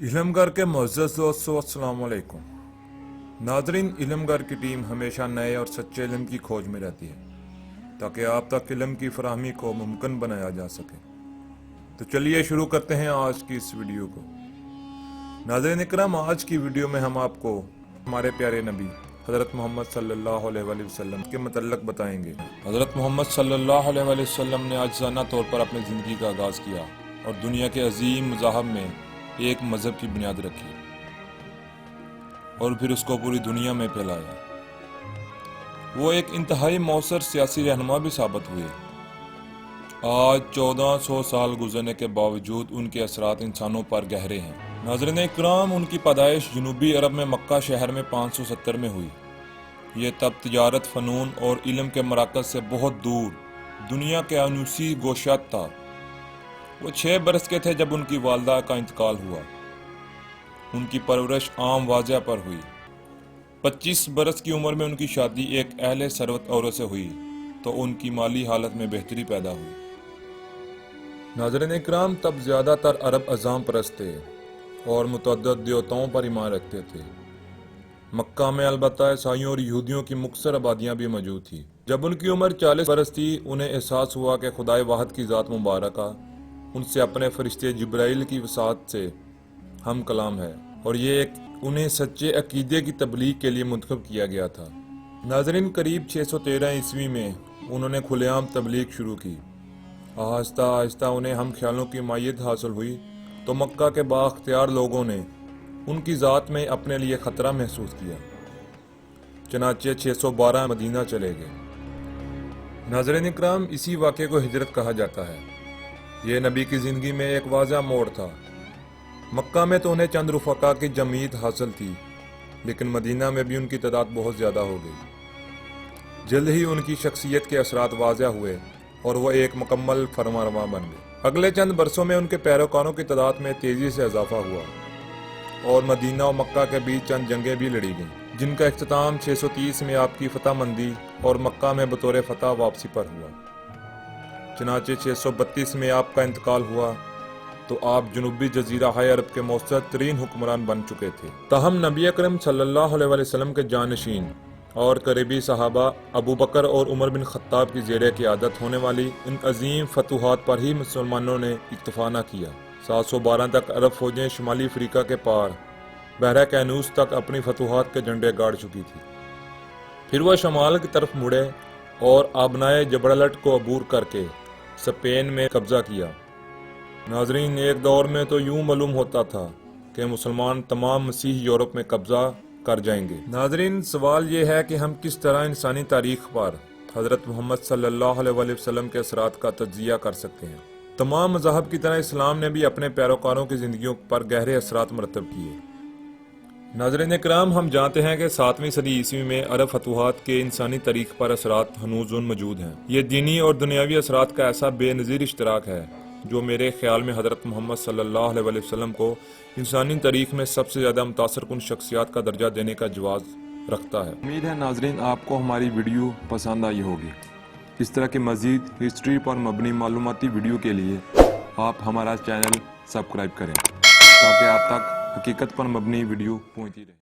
इलमगर के मुअज़्ज़ज़ दोस्तों अस्सलाम वालेकुम। नाज़रीन, इलमगर की टीम हमेशा नए और सच्चे इल्म की खोज में रहती है ताकि आप तक इल्म की फराहमी को मुमकिन बनाया जा सके। तो चलिए शुरू करते हैं आज की इस वीडियो को। नाज़रीन इकराम, आज की वीडियो में हम आपको हमारे प्यारे नबी हज़रत मोहम्मद सल्लल्लाहु अलैहि वसल्लम के मतलब बताएंगे। हज़रत मोहम्मद सल्लल्लाहु अलैहि वसल्लम ने आजिज़ाना तौर पर अपनी ज़िंदगी का आगाज़ किया और दुनिया के अजीम मज़ाहब में एक मज़हब की बुनियाद रखी और फिर उसको पूरी दुनिया में फैलाया। वो एक इंतहाई मौसर सियासी रहनुमा भी साबित हुए। आज 1400 साल गुजरने के बावजूद उनके असरात इंसानों पर गहरे हैं। नाज़रीन इकराम, उनकी पैदाइश जनूबी अरब में मक्का शहर में 570 में हुई। ये तब तिजारत, फ़नून और इल्म के मराकज़ से बहुत दूर दुनिया के अनूसी गोशात था। वो 6 बरस के थे जब उनकी वालदा का इंतकाल हुआ। उनकी परवरिश आम वाज़ा पर हुई। 25 बरस की उम्र में उनकी शादी एक अहले सरवत औरत से हुई तो उनकी माली हालत में बेहतरी पैदा हुई। नाज़रीन इकराम, तब ज़्यादातर अरब अज़ाम परस्त थे और मुतअद्दिद देवताओं पर ईमान रखते थे। मक्का में अलबत्ता ईसाइयों और यहूदियों की मुख्तसर आबादियाँ भी मौजूद थी। जब उनकी उम्र 40 बरस थी, उन्हें एहसास हुआ कि खुदाए वाहिद की ज़ात मुबारका उनसे अपने फरिश्ते जिब्राइल की वसात से हम कलाम है और ये उन्हें सच्चे अकीदे की तबलीग के लिए मुंतखब किया गया था। नाज़रीन, करीब 613 ईस्वी में उन्होंने खुलेआम तबलीग शुरू की। आहिस्ता आहिस्ता उन्हें हम ख्यालों की मायत हासिल हुई तो मक्का के बाख्तियार लोगों ने उनकी ज़ात में अपने लिए ख़तरा महसूस किया। चनाचे 612 मदीना चले गए। नाज़रीन इकराम, इसी वाक़े को हिजरत कहा जाता है। ये नबी की ज़िंदगी में एक वाज़ा मोड़ था। मक्का में तो उन्हें चंद रुफ़क़ा की जमीयत हासिल थी, लेकिन मदीना में भी उनकी तादाद बहुत ज़्यादा हो गई। जल्द ही उनकी शख्सियत के असरात वाज़ा हुए और वह एक मुकम्मल फरमारवा बन गए। अगले चंद बरसों में उनके पैरोकारों की तादाद में तेज़ी से इजाफा हुआ और मदीना और मक्का के बीच चंद जंगें भी लड़ी गईं, जिनका इख्तिताम 630 में आपकी फतह मंदी और मक्का में बतौर फतह वापसी पर हुआ। चनाचे 632 में आपका इंतकाल हुआ तो आप जनूबी जजीरा हाय अरब के मौसर तरीन हुक्मरान बन चुके थे। ताहम नबी अकरम सल्लल्लाहु अलैहि वसल्लम के जानशीन और करीबी सहाबा अबू बकर और उमर बिन खत्ताब की ज़ेरे क़ियादत होने वाली इन अजीम फतूहात पर ही मुसलमानों ने इक्तफा न किया। 712 तक अरब फौजें शुमाली अफ्रीका के पार बहरा कैनूस तक अपनी फतूहात के झंडे गाड़ चुकी थी। फिर वह शमाल की तरफ मुड़े और आबनाए जबरलट को अबूर करके स्पेन में कब्जा किया। नाजरीन, एक दौर में तो यूं मालूम होता था कि मुसलमान तमाम मसीह यूरोप में कब्जा कर जाएंगे। नाजरीन, सवाल ये है कि हम किस तरह इंसानी तारीख पर हज़रत मोहम्मद सल्लल्लाहु अलैहि वसल्लम के असरात का तज्जिया कर सकते हैं। तमाम मज़ाहब की तरह इस्लाम ने भी अपने पैरोकारों की ज़िंदगियों पर गहरे असरात मरतब किए। नाज़रीन इकराम, हम जानते हैं कि 7वीं सदी ईस्वी में अरब फतूहात के इंसानी तारीख पर असरात हनूज़ मौजूद हैं। ये दीनी और दुनियावी असरात का ऐसा बेनज़ीर इश्तराक है जो मेरे ख्याल में हज़रत मोहम्मद सल्लल्लाहु अलैहि वसल्लम को इंसानी तारीख में सबसे ज़्यादा मुतासर कुन शख्सियात का दर्जा देने का जवाज़ रखता है। उम्मीद है नाजरीन आपको हमारी वीडियो पसंद आई होगी। इस तरह की मज़ीद हिस्ट्री पर मबनी मालूमाती वीडियो के लिए आप हमारा चैनल सब्सक्राइब करें ताकि आप तक हकीकत पर मबनी वीडियो पहुँचती रहे।